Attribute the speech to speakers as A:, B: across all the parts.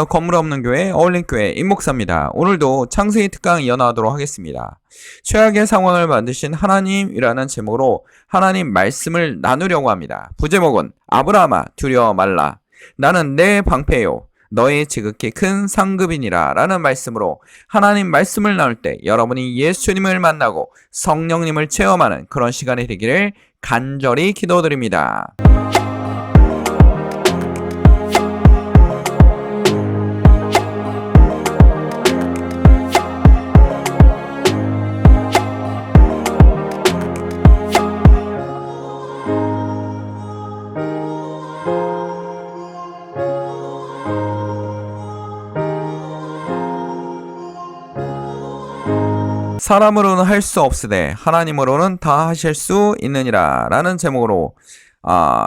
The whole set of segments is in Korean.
A: 건물 없는 교회 어울림교회 임목사입니다. 오늘도 창세기 특강 이어나가도록 하겠습니다. 최악의 상황을 만드신 하나님이라는 제목으로 하나님 말씀을 나누려고 합니다. 부제목은 아브라함아 두려워 말라. 나는 내 방패요 너의 지극히 큰 상급이니라 라는 말씀으로 하나님 말씀을 나눌 때 여러분이 예수님을 만나고 성령님을 체험하는 그런 시간이 되기를 간절히 기도드립니다. 사람으로는 할 수 없으되 하나님으로는 다 하실 수 있느니라 라는 제목으로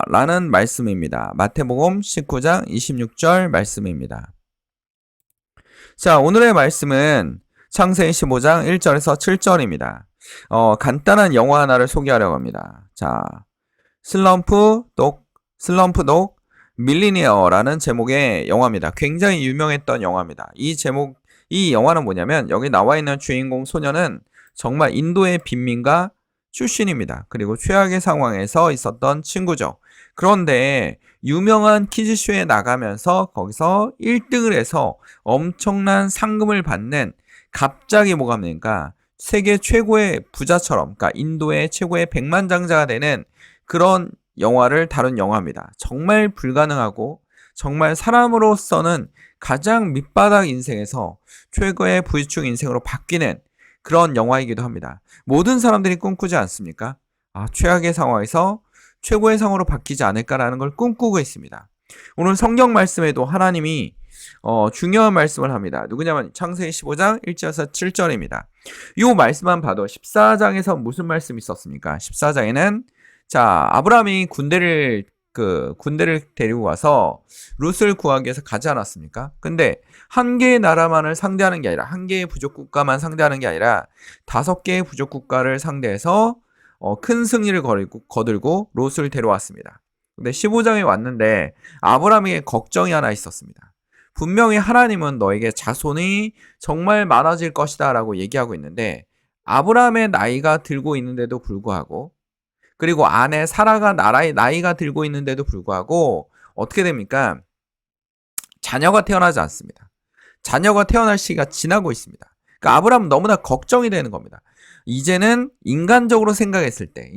A: 라는 말씀입니다. 마태복음 19장 26절 말씀입니다. 자, 오늘의 말씀은 창세기 15장 1절에서 7절입니다. 간단한 영화 하나를 소개하려고 합니다. 자, 슬럼프독 밀리니어라는 제목의 영화입니다. 굉장히 유명했던 영화입니다. 이 영화는 뭐냐면 여기 나와 있는 주인공 소녀는 정말 인도의 빈민가 출신입니다. 그리고 최악의 상황에서 있었던 친구죠. 그런데 유명한 퀴즈쇼에 나가면서 거기서 1등을 해서 엄청난 상금을 받는 갑자기 뭐가 됩니까? 세계 최고의 부자처럼, 그러니까 인도의 최고의 백만장자가 되는 그런 영화를 다룬 영화입니다. 정말 불가능하고 정말 사람으로서는 가장 밑바닥 인생에서 최고의 부유층 인생으로 바뀌는 그런 영화이기도 합니다. 모든 사람들이 꿈꾸지 않습니까? 최악의 상황에서 최고의 상으로 바뀌지 않을까라는 걸 꿈꾸고 있습니다. 오늘 성경 말씀에도 하나님이 중요한 말씀을 합니다. 누구냐면 창세기 15장 1절에서 7절입니다. 이 말씀만 봐도 14장에서 무슨 말씀이 있었습니까? 14장에는 아브라함이 군대를 데리고 가서 룻을 구하기 위해서 가지 않았습니까? 근데 한 개의 나라만을 상대하는 게 아니라, 한 개의 부족 국가만 상대하는 게 아니라 5개의 부족 국가를 상대해서 큰 승리를 거들고 롯을 데려왔습니다. 근데 15장에 왔는데 아브라함에게 걱정이 하나 있었습니다. 분명히 하나님은 너에게 자손이 정말 많아질 것이다 라고 얘기하고 있는데, 아브라함의 나이가 들고 있는데도 불구하고, 그리고 아내 사라가 나이가 들고 있는데도 불구하고 어떻게 됩니까? 자녀가 태어나지 않습니다. 자녀가 태어날 시기가 지나고 있습니다. 그러니까 아브라함은 너무나 걱정이 되는 겁니다. 이제는 인간적으로 생각했을 때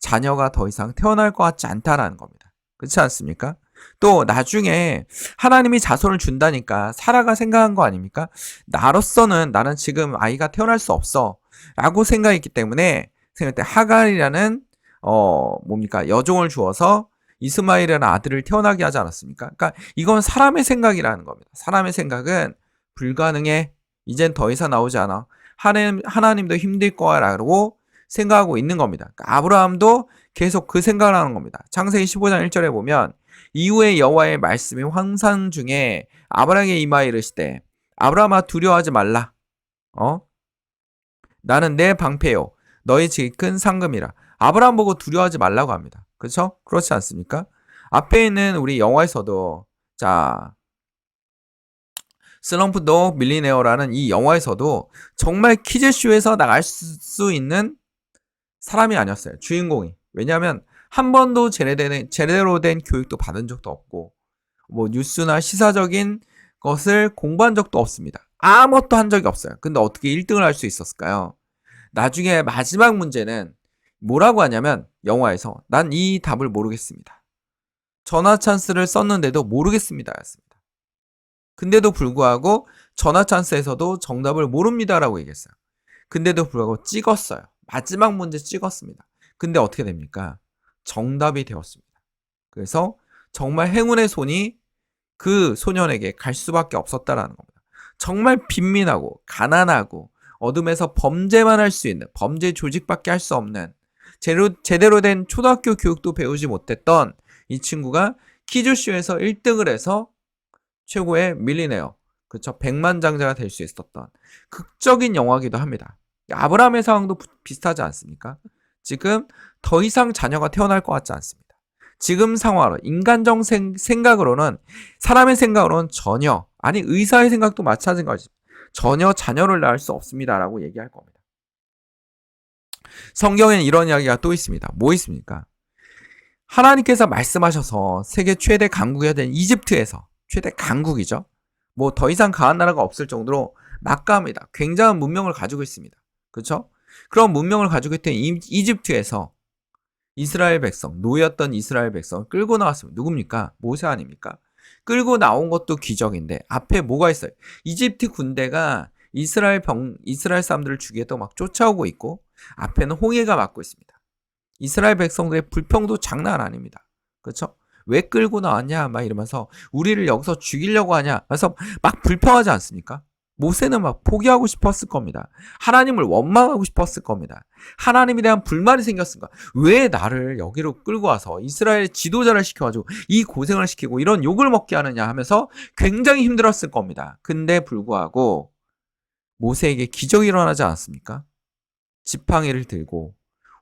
A: 자녀가 더 이상 태어날 것 같지 않다라는 겁니다. 그렇지 않습니까? 또 나중에 하나님이 자손을 준다니까 사라가 생각한 거 아닙니까? 나는 지금 아이가 태어날 수 없어 라고 생각했기 때문에 생각할 때 하갈이라는 여종을 주어서 이스마엘이라는 아들을 태어나게 하지 않았습니까? 그러니까 이건 사람의 생각이라는 겁니다. 사람의 생각은 불가능해. 이젠 더 이상 나오지 않아. 하나님도 힘들 거라고 생각하고 있는 겁니다. 그러니까 아브라함도 계속 그 생각을 하는 겁니다. 창세기 15장 1절에 보면 이후에 여호와의 말씀이 환상 중에 아브라함에게 임하여 이르시되 아브라함아 두려워하지 말라. 나는 내 방패요 너희 지극히 큰 상급이라. 아브라함 보고 두려워하지 말라고 합니다. 그렇죠? 그렇지 않습니까? 앞에 있는 우리 영화에서도 슬럼프독 밀리네어라는 이 영화에서도 정말 퀴즈쇼에서 나갈 수 있는 사람이 아니었어요. 주인공이. 왜냐하면 한 번도 제대로 된 교육도 받은 적도 없고 뉴스나 시사적인 것을 공부한 적도 없습니다. 아무것도 한 적이 없어요. 근데 어떻게 1등을 할 수 있었을까요? 나중에 마지막 문제는 뭐라고 하냐면 영화에서 난 이 답을 모르겠습니다. 전화 찬스를 썼는데도 모르겠습니다 였습니다. 근데도 불구하고 전화 찬스에서도 정답을 모릅니다 라고 얘기했어요. 근데도 불구하고 찍었어요. 마지막 문제 찍었습니다. 근데 어떻게 됩니까? 정답이 되었습니다. 그래서 정말 행운의 손이 그 소년에게 갈 수밖에 없었다라는 겁니다. 정말 빈민하고 가난하고 어둠에서 범죄만 할 수 있는, 범죄 조직밖에 할 수 없는, 제대로 된 초등학교 교육도 배우지 못했던 이 친구가 퀴즈쇼에서 1등을 해서 최고의 밀리네어, 그렇죠? 백만장자가 될 수 있었던 극적인 영화이기도 합니다. 아브라함의 상황도 비슷하지 않습니까? 지금 더 이상 자녀가 태어날 것 같지 않습니다. 지금 상황으로 인간적 생각으로는 사람의 생각으로는 전혀 아니 의사의 생각도 마찬가지입니다. 전혀 자녀를 낳을 수 없습니다라고 얘기할 겁니다. 성경에는 이런 이야기가 또 있습니다. 뭐 있습니까? 하나님께서 말씀하셔서 세계 최대 강국이 된 이집트에서 최대 강국이죠. 뭐 더 이상 강한 나라가 없을 정도로 막강합니다. 굉장한 문명을 가지고 있습니다. 그렇죠? 그런 문명을 가지고 있던 이집트에서 이스라엘 백성, 노예였던 이스라엘 백성을 끌고 나왔습니다. 누굽니까? 모세 아닙니까? 끌고 나온 것도 기적인데 앞에 뭐가 있어요? 이집트 군대가 이스라엘 사람들을 죽이겠다고 막 쫓아오고 있고 앞에는 홍해가 막고 있습니다. 이스라엘 백성들의 불평도 장난 아닙니다. 그렇죠? 왜 끌고 나왔냐? 막 이러면서 우리를 여기서 죽이려고 하냐? 그래서 막 불평하지 않습니까? 모세는 막 포기하고 싶었을 겁니다. 하나님을 원망하고 싶었을 겁니다. 하나님에 대한 불만이 생겼을까? 왜 나를 여기로 끌고 와서 이스라엘 지도자를 시켜가지고 이 고생을 시키고 이런 욕을 먹게 하느냐 하면서 굉장히 힘들었을 겁니다. 근데 불구하고 모세에게 기적이 일어나지 않았습니까? 지팡이를 들고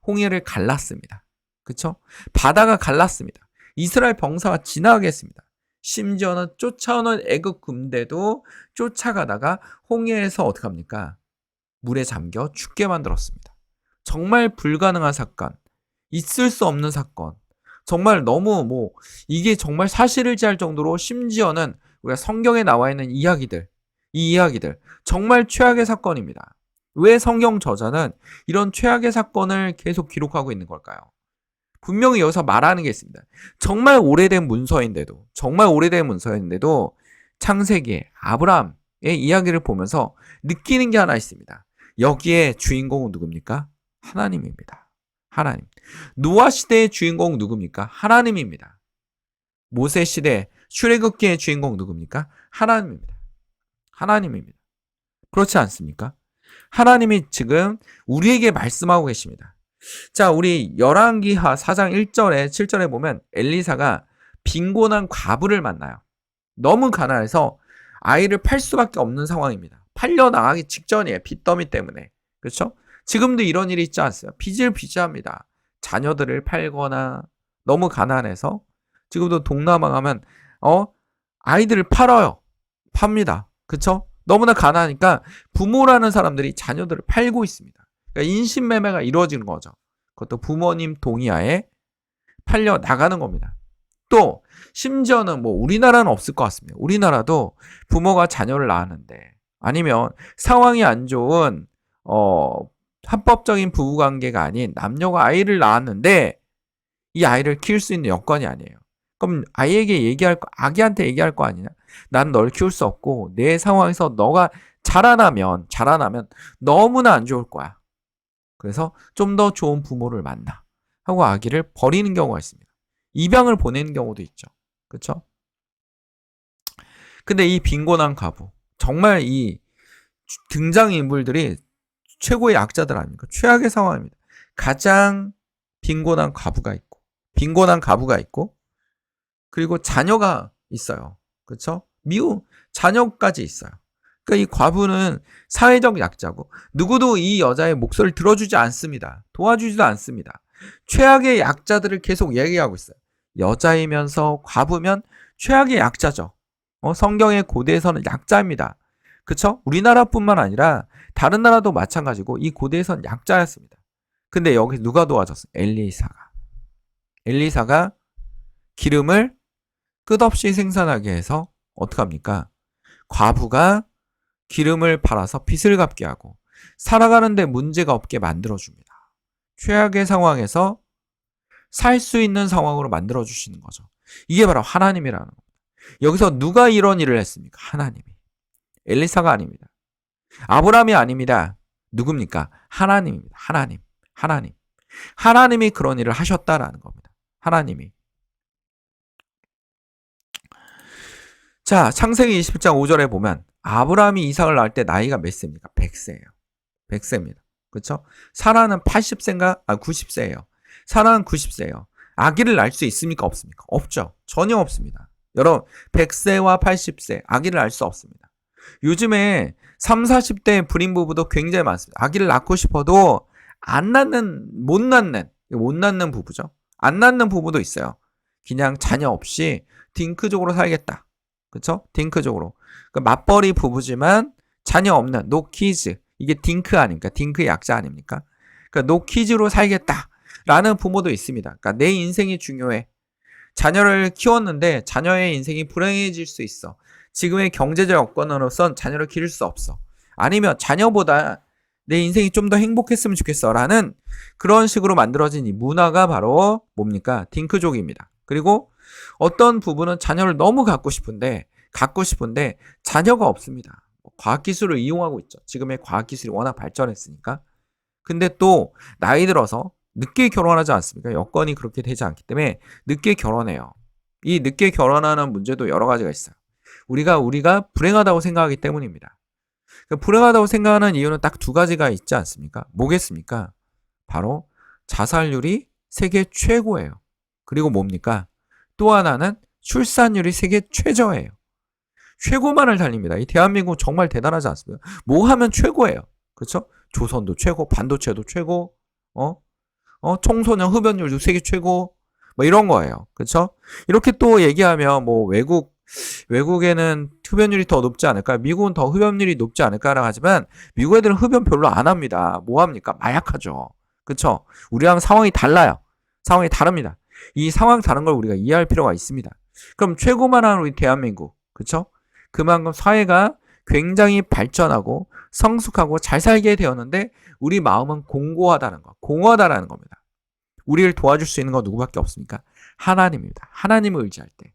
A: 홍해를 갈랐습니다. 그쵸? 바다가 갈랐습니다. 이스라엘 병사가 지나가게 했습니다. 심지어는 쫓아오는 애국 군대도 쫓아가다가 홍해에서 어떻게 합니까? 물에 잠겨 죽게 만들었습니다. 정말 불가능한 사건, 있을 수 없는 사건, 정말 너무 이게 정말 사실일지 할 정도로 심지어는 우리가 성경에 나와 있는 이야기들, 이 이야기들 정말 최악의 사건입니다. 왜 성경 저자는 이런 최악의 사건을 계속 기록하고 있는 걸까요? 분명히 여기서 말하는 게 있습니다. 정말 오래된 문서인데도 창세기의 아브라함의 이야기를 보면서 느끼는 게 하나 있습니다. 여기에 주인공은 누굽니까? 하나님입니다. 하나님. 노아 시대의 주인공은 누굽니까? 하나님입니다. 모세 시대 출애굽기의 주인공 누굽니까? 하나님입니다. 하나님입니다. 그렇지 않습니까? 하나님이 지금 우리에게 말씀하고 계십니다. 자, 우리 열왕기하 4장 1절에 7절에 보면 엘리사가 빈곤한 과부를 만나요. 너무 가난해서 아이를 팔 수밖에 없는 상황입니다. 팔려 나가기 직전이에요. 빚더미 때문에. 그렇죠? 지금도 이런 일이 있지 않습니까? 비일비재합니다. 자녀들을 팔거나 너무 가난해서 지금도 동남아 가면 아이들을 팔아요. 팝니다. 그렇죠? 너무나 가난하니까 부모라는 사람들이 자녀들을 팔고 있습니다. 그러니까 인신매매가 이루어지는 거죠. 그것도 부모님 동의하에 팔려 나가는 겁니다. 또 심지어는 우리나라는 없을 것 같습니다. 우리나라도 부모가 자녀를 낳았는데 아니면 상황이 안 좋은 합법적인 부부관계가 아닌 남녀가 아이를 낳았는데 이 아이를 키울 수 있는 여건이 아니에요. 그럼 아기한테 얘기할 거 아니냐? 난 널 키울 수 없고 내 상황에서 너가 자라나면 너무나 안 좋을 거야. 그래서 좀 더 좋은 부모를 만나 하고 아기를 버리는 경우가 있습니다. 입양을 보내는 경우도 있죠. 그렇죠? 근데 이 빈곤한 가부, 정말 이 등장인물들이 최고의 약자들 아닙니까? 최악의 상황입니다. 가장 빈곤한 가부가 있고 그리고 자녀가 있어요. 그렇죠? 미국 자녀까지 있어요. 그러니까 이 과부는 사회적 약자고 누구도 이 여자의 목소리를 들어주지 않습니다. 도와주지도 않습니다. 최악의 약자들을 계속 얘기하고 있어요. 여자이면서 과부면 최악의 약자죠. 성경의 고대에서는 약자입니다. 그쵸? 우리나라뿐만 아니라 다른 나라도 마찬가지고 이 고대에서는 약자였습니다. 근데 여기 누가 도와줬어요? 엘리사가 기름을 끝없이 생산하게 해서 어떻게 합니까? 과부가 기름을 팔아서 빚을 갚게 하고 살아가는데 문제가 없게 만들어줍니다. 최악의 상황에서 살 수 있는 상황으로 만들어주시는 거죠. 이게 바로 하나님이라는 겁니다. 여기서 누가 이런 일을 했습니까? 하나님이. 엘리사가 아닙니다. 아브라함이 아닙니다. 누굽니까? 하나님입니다. 하나님이 그런 일을 하셨다라는 겁니다. 하나님이. 자, 창세기 27장 5절에 보면 아브라함이 이삭을 낳을 때 나이가 몇 세입니까? 100세예요. 100세입니다. 그렇죠? 사라는 80세인가? 90세예요. 사라는 90세예요. 아기를 낳을 수 있습니까? 없습니까? 없죠. 전혀 없습니다. 여러분, 100세와 80세 아기를 낳을 수 없습니다. 요즘에 30, 40대 불임 부부도 굉장히 많습니다. 아기를 낳고 싶어도 못 낳는 부부죠. 안 낳는 부부도 있어요. 그냥 자녀 없이 딩크족으로 살겠다. 그쵸? 딩크족으로. 그러니까 맞벌이 부부지만 자녀 없는 노 키즈. 이게 딩크 아닙니까? 딩크의 약자 아닙니까? 그러니까 노 키즈로 살겠다라는 부모도 있습니다. 그러니까 내 인생이 중요해. 자녀를 키웠는데 자녀의 인생이 불행해질 수 있어. 지금의 경제적 여건으로선 자녀를 기를 수 없어. 아니면 자녀보다 내 인생이 좀 더 행복했으면 좋겠어 라는 그런 식으로 만들어진 이 문화가 바로 뭡니까? 딩크족입니다. 그리고 어떤 부부는 자녀를 너무 갖고 싶은데 자녀가 없습니다. 과학기술을 이용하고 있죠. 지금의 과학기술이 워낙 발전했으니까. 근데 또 나이 들어서 늦게 결혼하지 않습니까? 여건이 그렇게 되지 않기 때문에 늦게 결혼해요. 이 늦게 결혼하는 문제도 여러 가지가 있어요. 우리가 불행하다고 생각하기 때문입니다. 불행하다고 생각하는 이유는 딱 두 가지가 있지 않습니까? 뭐겠습니까? 바로 자살률이 세계 최고예요. 그리고 뭡니까? 또 하나는 출산율이 세계 최저예요. 최고만을 달립니다. 이 대한민국 정말 대단하지 않습니까? 뭐 하면 최고예요. 그렇죠? 조선도 최고, 반도체도 최고, 청소년 흡연율도 세계 최고, 뭐 이런 거예요. 그렇죠? 이렇게 또 얘기하면 뭐 외국에는 흡연율이 더 높지 않을까? 미국은 더 흡연율이 높지 않을까라고 하지만 미국 애들은 흡연 별로 안 합니다. 뭐 합니까? 마약하죠. 그렇죠? 우리랑 상황이 달라요. 상황이 다릅니다. 이 상황 다른 걸 우리가 이해할 필요가 있습니다. 그럼 최고만한 우리 대한민국, 그렇죠? 그만큼 사회가 굉장히 발전하고 성숙하고 잘 살게 되었는데 우리 마음은 공고하다는 거, 공허하다라는 겁니다. 우리를 도와줄 수 있는 건 누구밖에 없습니까? 하나님입니다. 하나님을 의지할 때.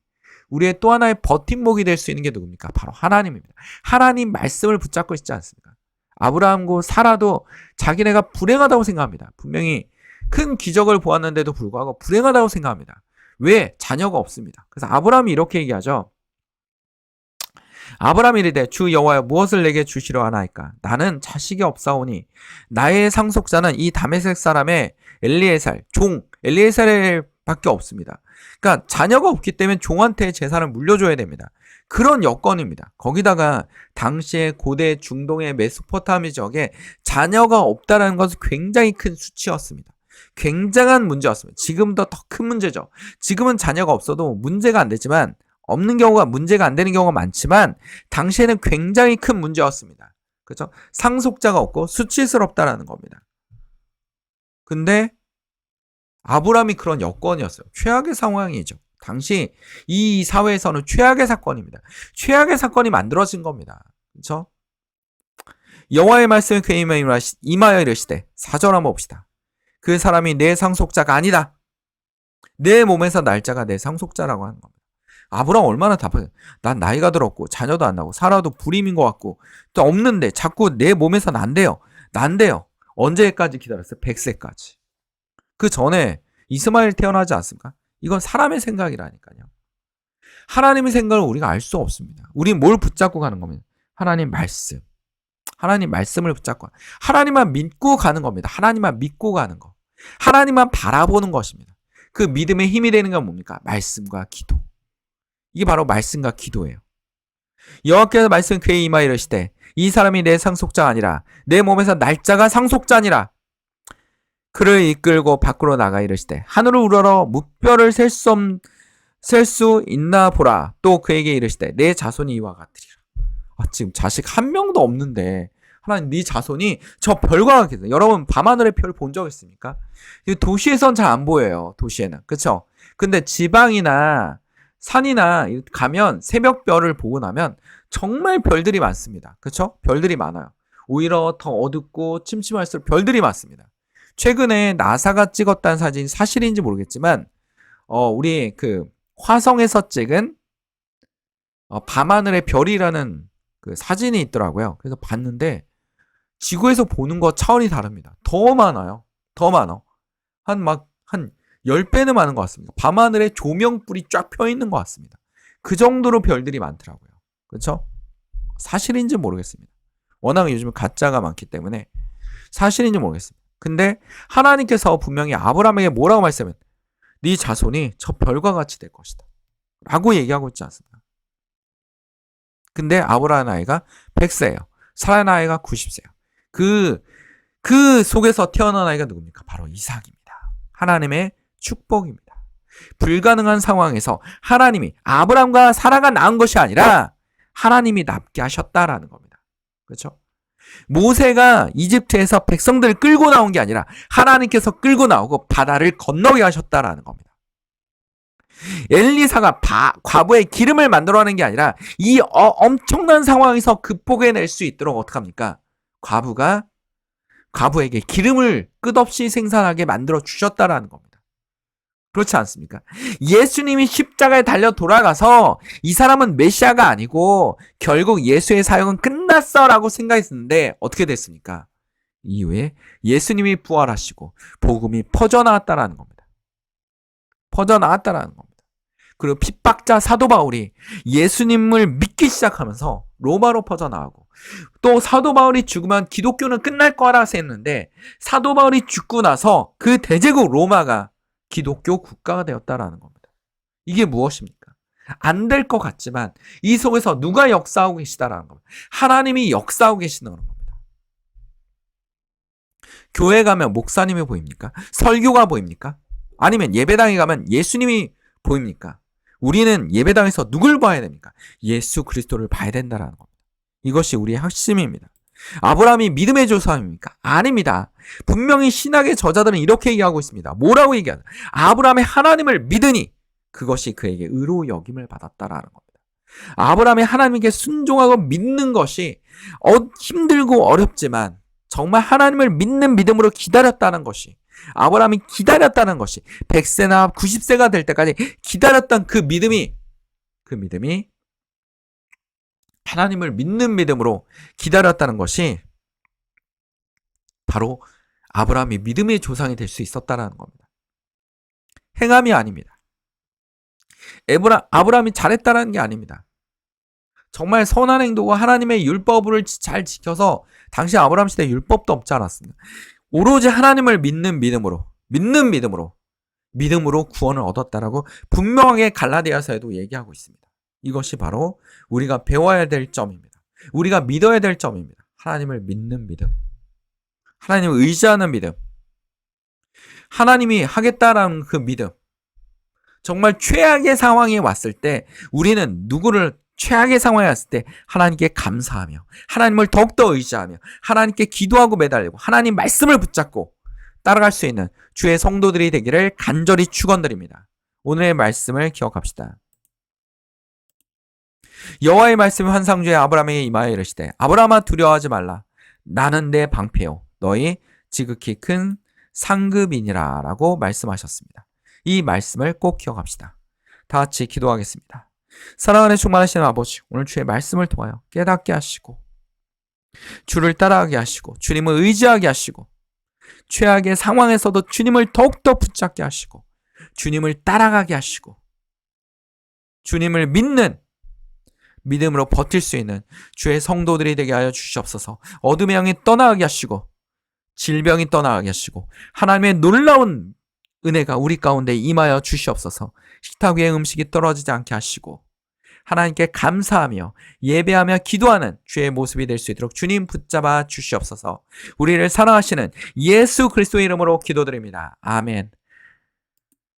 A: 우리의 또 하나의 버팀목이 될 수 있는 게 누굽니까? 바로 하나님입니다. 하나님 말씀을 붙잡고 있지 않습니까? 아브라함과 사라도 자기네가 불행하다고 생각합니다. 분명히 큰 기적을 보았는데도 불구하고 불행하다고 생각합니다. 왜? 자녀가 없습니다. 그래서 아브라함이 이렇게 얘기하죠. 아브라함이 이르되 주 여호와여 무엇을 내게 주시려 하나이까? 나는 자식이 없사오니 나의 상속자는 이 다메섹 사람의 엘리에살 종 엘리에살밖에 없습니다. 그러니까 자녀가 없기 때문에 종한테 재산을 물려줘야 됩니다. 그런 여건입니다. 거기다가 당시에 고대 중동의 메소포타미 지역에 자녀가 없다는 것은 굉장히 큰 수치였습니다. 굉장한 문제였습니다. 지금도 더 큰 문제죠. 지금은 자녀가 없어도 문제가 안 되지만 없는 경우가 문제가 안 되는 경우가 많지만 당시에는 굉장히 큰 문제였습니다. 그렇죠? 상속자가 없고 수치스럽다라는 겁니다. 근데 아브라함이 그런 여건이었어요. 최악의 상황이죠. 당시 이 사회에서는 최악의 사건입니다. 최악의 사건이 만들어진 겁니다. 그렇죠? 여호와의 말씀이 그의 임하여 이르시되 4절 한번 봅시다. 그 사람이 내 상속자가 아니다. 내 몸에서 날 자가 내 상속자라고 하는 겁니다. 아브라함 얼마나 답답해. 난 나이가 들었고 자녀도 안 나고 살아도 불임인 것 같고 또 없는데 자꾸 내 몸에서 난대요. 언제까지 기다렸어요? 100세까지. 그 전에 이스마엘 태어나지 않습니까? 이건 사람의 생각이라니까요. 하나님의 생각을 우리가 알 수 없습니다. 우린 뭘 붙잡고 가는 겁니다. 하나님 말씀. 하나님 말씀을 붙잡고 하나님만 믿고 가는 겁니다. 하나님만 믿고 가는 거. 하나님만 바라보는 것입니다. 그 믿음의 힘이 되는 건 뭡니까? 말씀과 기도. 이게 바로 말씀과 기도예요. 여호와께서 말씀 그의 임하여 이르시되 이 사람이 내 상속자가 아니라 내 몸에서 날짜가 상속자니라. 그를 이끌고 밖으로 나가 이르시되 하늘을 우러러 무뼈를 셀 수 있나 보라. 또 그에게 이르시되 내 자손이 이와 같으리라. 지금 자식 한 명도 없는데 하나님 네 자손이 저 별과 같겠어요. 여러분 밤하늘의 별 본 적 있습니까? 도시에선 잘 안 보여요. 도시에는. 그렇죠? 근데 지방이나 산이나 가면 새벽별을 보고 나면 정말 별들이 많습니다. 그렇죠? 별들이 많아요. 오히려 더 어둡고 침침할수록 별들이 많습니다. 최근에 나사가 찍었다는 사진이 사실인지 모르겠지만 우리 그 화성에서 찍은 밤하늘의 별이라는 그 사진이 있더라고요. 그래서 봤는데 지구에서 보는 거 차원이 다릅니다. 더 많아요. 더 많아. 한 10배는 많은 것 같습니다. 밤하늘에 조명불이 쫙 펴 있는 것 같습니다. 그 정도로 별들이 많더라고요. 그렇죠? 사실인지 모르겠습니다. 워낙 요즘 가짜가 많기 때문에 사실인지 모르겠습니다. 근데 하나님께서 분명히 아브라함에게 뭐라고 말씀하면 네 자손이 저 별과 같이 될 것이다. 라고 얘기하고 있지 않습니까? 근데 아브라함의 나이가 100세예요. 사라의 나이가 90세예요. 그 속에서 태어난 아이가 누굽니까? 바로 이삭입니다. 하나님의 축복입니다. 불가능한 상황에서 하나님이 아브람과 사라가 낳은 것이 아니라 하나님이 낳게 하셨다라는 겁니다. 그렇죠? 모세가 이집트에서 백성들을 끌고 나온 게 아니라 하나님께서 끌고 나오고 바다를 건너게 하셨다라는 겁니다. 엘리사가 과부의 기름을 만들어내는 게 아니라 이 엄청난 상황에서 극복해낼 수 있도록 어떡합니까? 과부에게 기름을 끝없이 생산하게 만들어 주셨다라는 겁니다. 그렇지 않습니까? 예수님이 십자가에 달려 돌아가서 이 사람은 메시아가 아니고 결국 예수의 사역은 끝났어라고 생각했었는데 어떻게 됐습니까? 이후에 예수님이 부활하시고 복음이 퍼져나왔다라는 겁니다. 퍼져나왔다라는 겁니다. 그리고 핍박자 사도 바울이 예수님을 믿기 시작하면서 로마로 퍼져나가고, 또 사도 바울이 죽으면 기독교는 끝날 거라 생각했는데 사도 바울이 죽고 나서 그 대제국 로마가 기독교 국가가 되었다라는 겁니다. 이게 무엇입니까? 안 될 것 같지만 이 속에서 누가 역사하고 계시다라는 겁니다. 하나님이 역사하고 계시는 겁니다. 교회 가면 목사님이 보입니까? 설교가 보입니까? 아니면 예배당에 가면 예수님이 보입니까? 우리는 예배당에서 누굴 봐야 됩니까? 예수 그리스도를 봐야 된다라는 겁니다. 이것이 우리의 핵심입니다. 아브라함이 믿음의 조상입니까? 아닙니다. 분명히 신학의 저자들은 이렇게 얘기하고 있습니다. 뭐라고 얘기하나? 아브라함의 하나님을 믿으니 그것이 그에게 의로 여김을 받았다라는 겁니다. 아브라함이 하나님께 순종하고 믿는 것이 힘들고 어렵지만 정말 하나님을 믿는 믿음으로 기다렸다는 것이, 아브라함이 기다렸다는 것이 100세나 90세가 될 때까지 기다렸던 그 믿음이 하나님을 믿는 믿음으로 기다렸다는 것이 바로 아브라함이 믿음의 조상이 될 수 있었다는 겁니다. 행함이 아닙니다. 아브라함이 잘했다는 게 아닙니다. 정말 선한 행동과 하나님의 율법을 잘 지켜서, 당시 아브라함 시대에 율법도 없지 않았습니다. 오로지 하나님을 믿는 믿음으로 구원을 얻었다라고 분명하게 갈라디아서에도 얘기하고 있습니다. 이것이 바로 우리가 배워야 될 점입니다. 우리가 믿어야 될 점입니다. 하나님을 믿는 믿음, 하나님을 의지하는 믿음, 하나님이 하겠다라는 그 믿음. 정말 최악의 상황이 왔을 때 우리는 최악의 상황이 왔을 때 하나님께 감사하며 하나님을 더욱더 의지하며 하나님께 기도하고 매달리고 하나님 말씀을 붙잡고 따라갈 수 있는 주의 성도들이 되기를 간절히 축원드립니다. 오늘의 말씀을 기억합시다. 여호와의 말씀이 환상 중에 아브라함에게 임하여 이르시되 아브라함아 두려워하지 말라. 나는 내 방패요 너희 지극히 큰 상급이니라 라고 말씀하셨습니다. 이 말씀을 꼭 기억합시다. 다 같이 기도하겠습니다. 사랑하는 충만하신 아버지, 오늘 주의 말씀을 통하여 깨닫게 하시고 주를 따라가게 하시고 주님을 의지하게 하시고 최악의 상황에서도 주님을 더욱더 붙잡게 하시고 주님을 따라가게 하시고 주님을 믿는 믿음으로 버틸 수 있는 주의 성도들이 되게 하여 주시옵소서. 어둠의 영이 떠나가게 하시고 질병이 떠나가게 하시고 하나님의 놀라운 은혜가 우리 가운데 임하여 주시옵소서. 식탁 위에 음식이 떨어지지 않게 하시고 하나님께 감사하며 예배하며 기도하는 주의 모습이 될 수 있도록 주님 붙잡아 주시옵소서. 우리를 사랑하시는 예수 그리스도의 이름으로 기도드립니다. 아멘.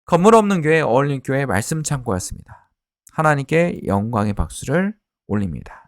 A: 건물 없는 교회 어울린 교회 말씀 창고였습니다. 하나님께 영광의 박수를 올립니다.